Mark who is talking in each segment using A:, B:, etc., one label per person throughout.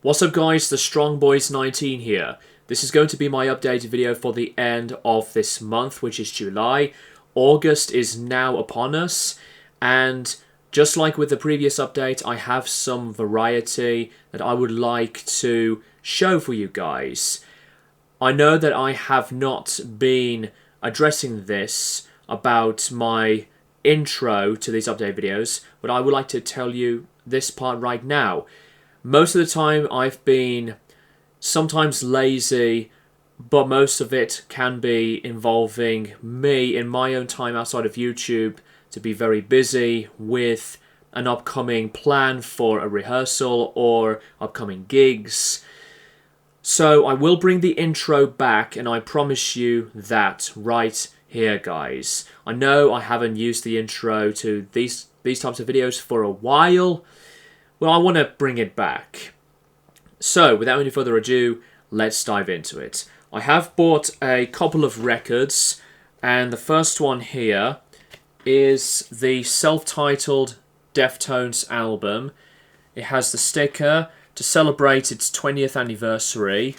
A: What's up guys, the Strong Boys 19 here. This is going to be my update video for the end of this month, which is July. August is now upon us, and just like with the previous update, I have some variety that I would like to show for you guys. I know that I have not been addressing this about my intro to these update videos, but I would like to tell you this part right now. Most of the time I've been sometimes lazy, but most of it can be involving me in my own time outside of YouTube to be very busy with an upcoming plan for a rehearsal or upcoming gigs. So I will bring the intro back, and I promise you that right here, guys. I know I haven't used the intro to these types of videos for a while. Well, I want to bring it back. So, without any further ado, let's dive into it. I have bought a couple of records, and the first one here is the self-titled Deftones album. It has the sticker to celebrate its 20th anniversary.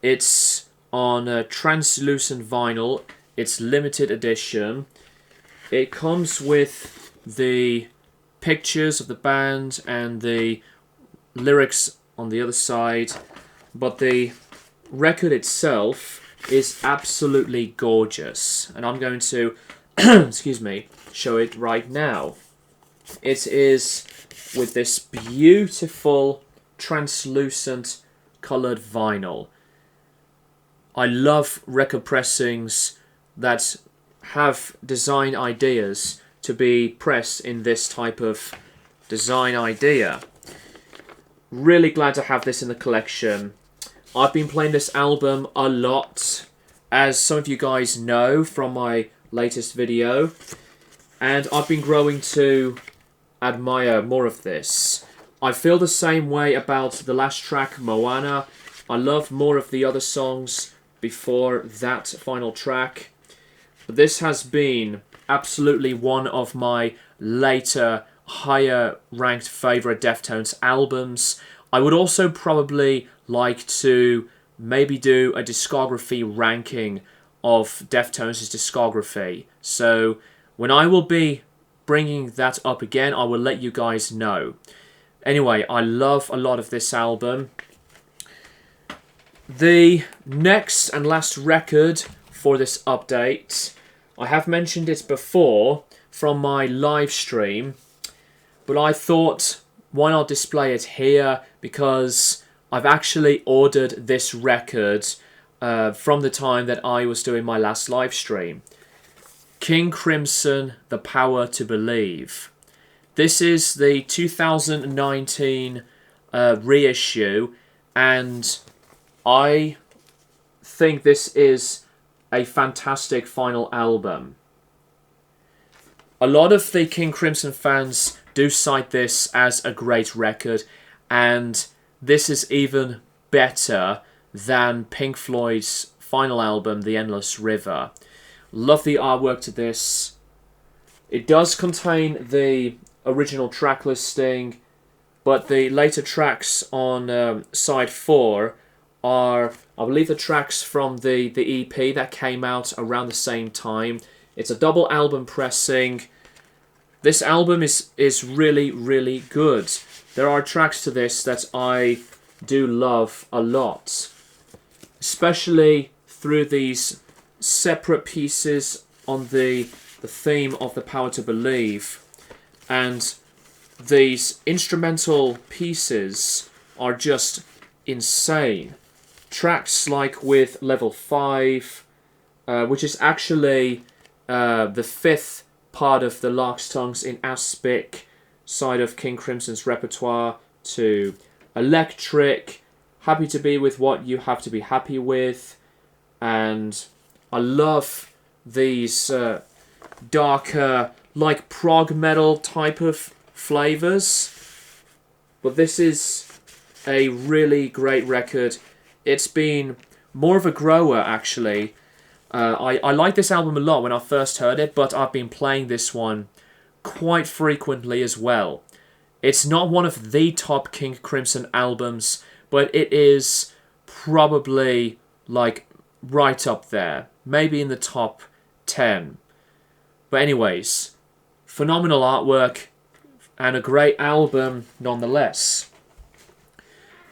A: It's on a translucent vinyl. It's limited edition. It comes with the pictures of the band and the lyrics on the other side, but the record itself is absolutely gorgeous, and I'm going to excuse me, show it right now. It is with this beautiful translucent colored vinyl. I love record pressings that have design ideas to be pressed in this type of design idea. Really glad to have this in the collection. I've been playing this album a lot, as some of you guys know from my latest video, and I've been growing to admire more of this. I feel the same way about the last track, Moana. I love more of the other songs before that final track, but this has been absolutely one of my later, higher ranked favourite Deftones albums. I would also probably like to maybe do a discography ranking of Deftones' discography. So when I will be bringing that up again, I will let you guys know. Anyway, I love a lot of this album. The next and last record for this update, I have mentioned it before from my live stream, but I thought, why not display it here, because I've actually ordered this record from the time that I was doing my last live stream. King Crimson, The Power to Believe. This is the 2019 reissue, and I think this is a fantastic final album. A lot of the King Crimson fans do cite this as a great record, and this is even better than Pink Floyd's final album, The Endless River. Love the artwork to this. It does contain the original track listing, but the later tracks on side 4 are, I believe, the tracks from the EP that came out around the same time. It's a double album pressing. This album is really, really good. There are tracks to this that I do love a lot, especially through these separate pieces on the theme of The Power to Believe. And these instrumental pieces are just insane. Tracks like with Level 5, which is actually the 5th part of the Lark's Tongues in Aspic side of King Crimson's repertoire, to Electric, Happy to Be With What You Have to Be Happy With, and I love these darker, like prog metal type of flavours. But this is a really great record. It's been more of a grower, actually. I liked this album a lot when I first heard it, but I've been playing this one quite frequently as well. It's not one of the top King Crimson albums, but it is probably like right up there, maybe in the top 10. But anyways, phenomenal artwork and a great album nonetheless.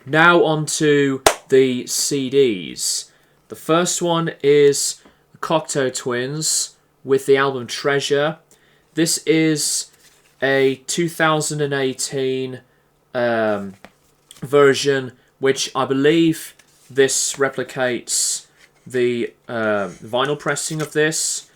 A: Now on to the CDs. The first one is the Cocteau Twins with the album Treasure. This is a 2018 version, which I believe this replicates the vinyl pressing of this.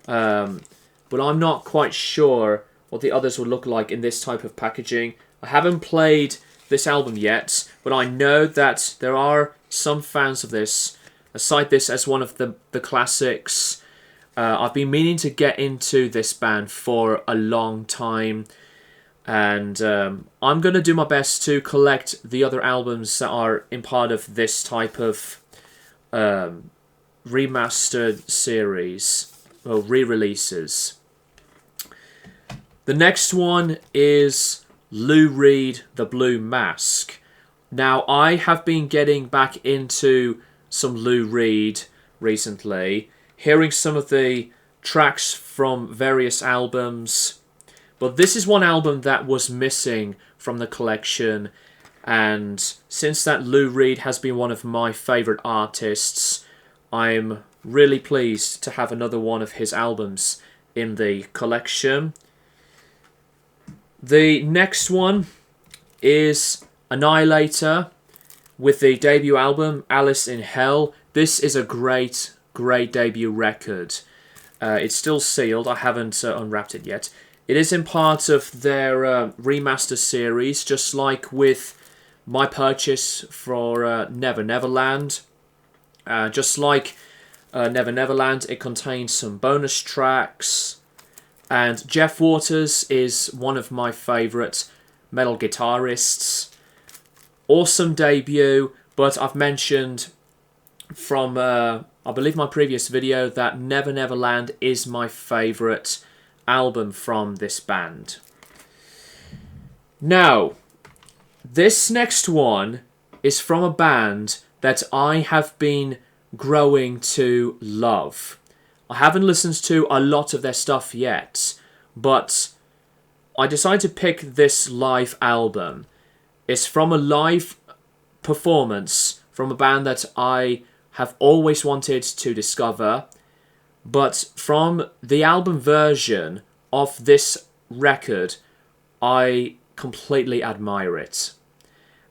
A: But I'm not quite sure what the others would look like in this type of packaging. I haven't played this album yet, but I know that there are some fans of this. I cite this as one of the classics. I've been meaning to get into this band for a long time, and I'm going to do my best to collect the other albums that are in part of this type of remastered series, or re-releases. The next one is Lou Reed, The Blue Mask. Now, I have been getting back into some Lou Reed recently, hearing some of the tracks from various albums, but this is one album that was missing from the collection, and since that Lou Reed has been one of my favourite artists, I'm really pleased to have another one of his albums in the collection. The next one is Annihilator with the debut album Alice in Hell. This is a great debut record. It's still sealed. I haven't unwrapped it yet. It is in part of their remaster series, just like with my purchase for Never Neverland. Just like Never Neverland, it contains some bonus tracks. And Jeff Waters is one of my favourite metal guitarists. Awesome debut, but I've mentioned from, I believe, my previous video that Never Neverland is my favourite album from this band. Now, this next one is from a band that I have been growing to love. I haven't listened to a lot of their stuff yet, but I decided to pick this live album. It's from a live performance from a band that I have always wanted to discover, but from the album version of this record, I completely admire it.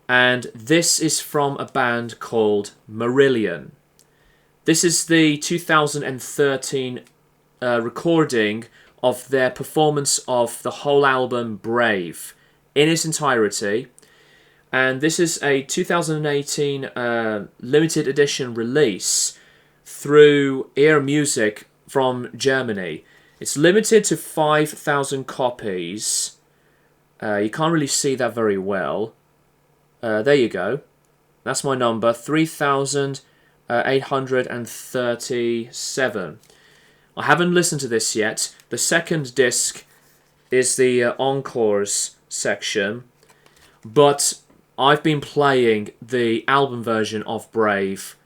A: And this is from a band called Marillion. This is the 2013 recording of their performance of the whole album Brave in its entirety. And this is a 2018 limited edition release through Ear Music from Germany. It's limited to 5,000 copies. You can't really see that very well. There you go. That's my number, 3,837. I haven't listened to this yet. The second disc is the Encores section, but I've been playing the album version of Brave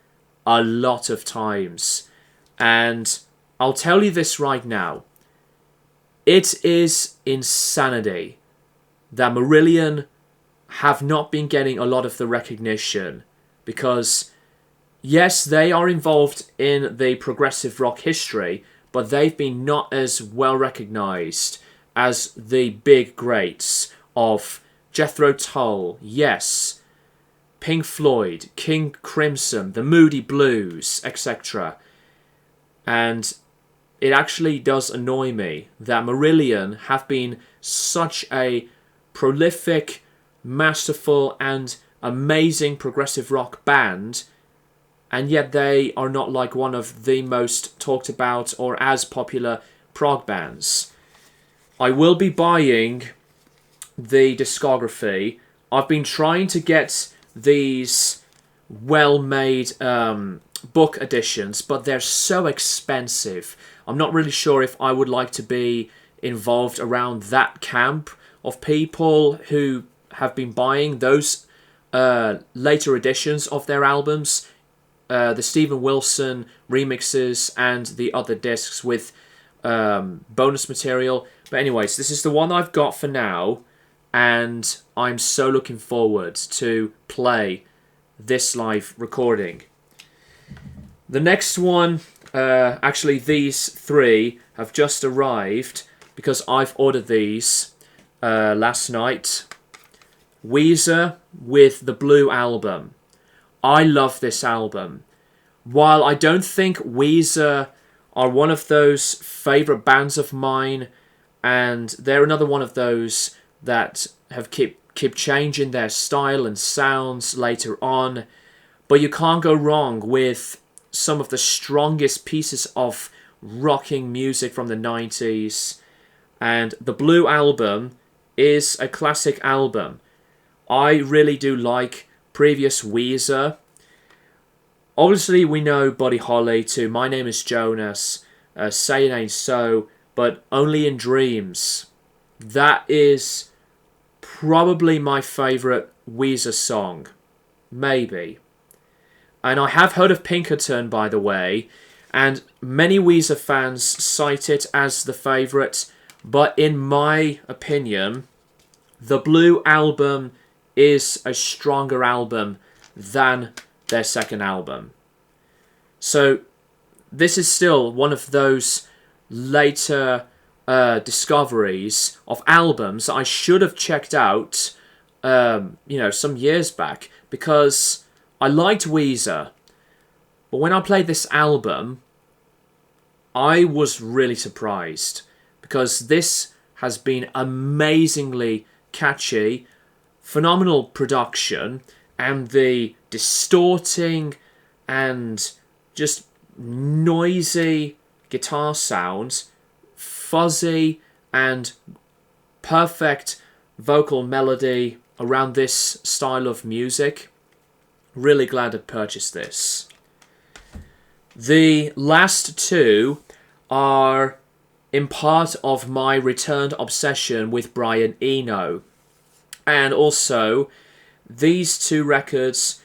A: a lot of times, and I'll tell you this right now. It is insanity that Marillion have not been getting a lot of the recognition, because yes, they are involved in the progressive rock history, but they've been not as well recognized as the big greats of Jethro Tull, Yes, Pink Floyd, King Crimson, the Moody Blues, etc. And it actually does annoy me that Marillion have been such a prolific, masterful and amazing progressive rock band, and yet they are not like one of the most talked about or as popular prog bands. I will be buying the discography. I've been trying to get these well-made book editions, but they're so expensive. I'm not really sure if I would like to be involved around that camp of people who have been buying those later editions of their albums, the Steven Wilson remixes and the other discs with bonus material. But anyways, this is the one I've got for now, and I'm so looking forward to play this live recording. The next one, actually these three have just arrived because I've ordered these last night. Weezer with the Blue Album. I love this album. While I don't think Weezer are one of those favourite bands of mine, and they're another one of those that have keep changing their style and sounds later on, but you can't go wrong with some of the strongest pieces of rocking music from the 90s, and the Blue Album is a classic album. I really do like previous Weezer. Obviously, we know Buddy Holly to My Name is Jonas, Say It Ain't So, but Only in Dreams. That is probably my favourite Weezer song. Maybe. And I have heard of Pinkerton, by the way, and many Weezer fans cite it as the favourite, but in my opinion, the Blue Album is a stronger album than their second album. So this is still one of those later discoveries of albums that I should have checked out some years back, because I liked Weezer, but when I played this album I was really surprised, because this has been amazingly catchy, phenomenal production, and the distorting and just noisy guitar sounds, fuzzy and perfect vocal melody around this style of music. Really glad I purchased this. The last two are in part of my returned obsession with Brian Eno. And also, these two records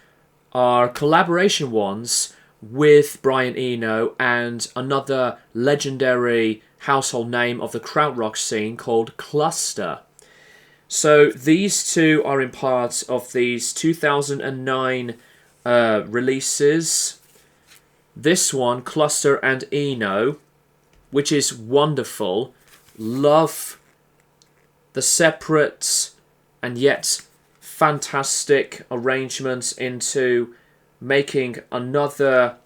A: are collaboration ones with Brian Eno and another legendary household name of the krautrock scene called Cluster. So these two are in part of these 2009 releases. This one, Cluster and Eno, which is wonderful. Love the separate and yet fantastic arrangements into making another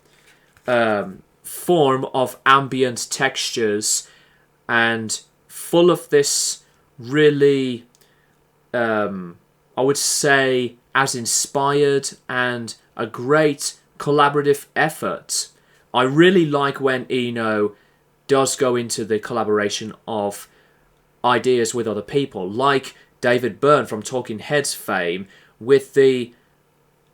A: form of ambient textures, and full of this really, I would say, as inspired and a great collaborative effort. I really like when Eno does go into the collaboration of ideas with other people, like David Byrne from Talking Heads fame with the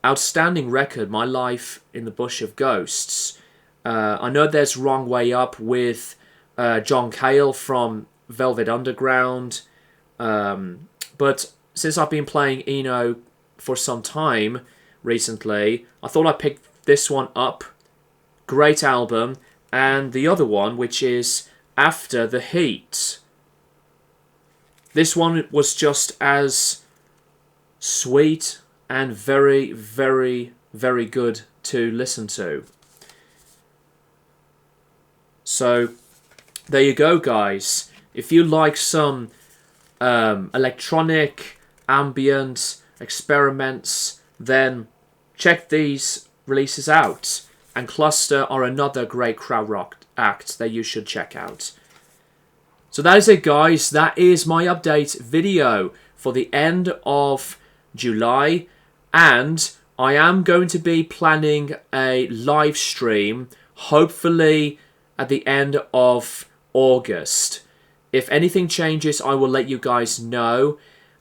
A: outstanding record My Life in the Bush of Ghosts. I know there's Wrong Way Up with John Cale from Velvet Underground, but since I've been playing Eno for some time recently, I thought I'd pick this one up. Great album. And the other one, which is After the Heat. This one was just as sweet and very, very, very good to listen to. So, there you go, guys. If you like some electronic, ambient experiments, then check these releases out. And Cluster are another great krautrock act that you should check out. So that is it, guys. That is my update video for the end of July. And I am going to be planning a live stream, hopefully at the end of August. If anything changes, I will let you guys know.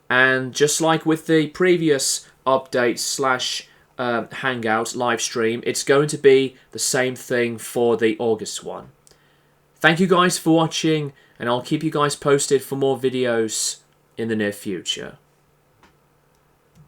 A: And just like with the previous update slash hangout live stream, it's going to be the same thing for the August one. Thank you guys for watching, and I'll keep you guys posted for more videos in the near future.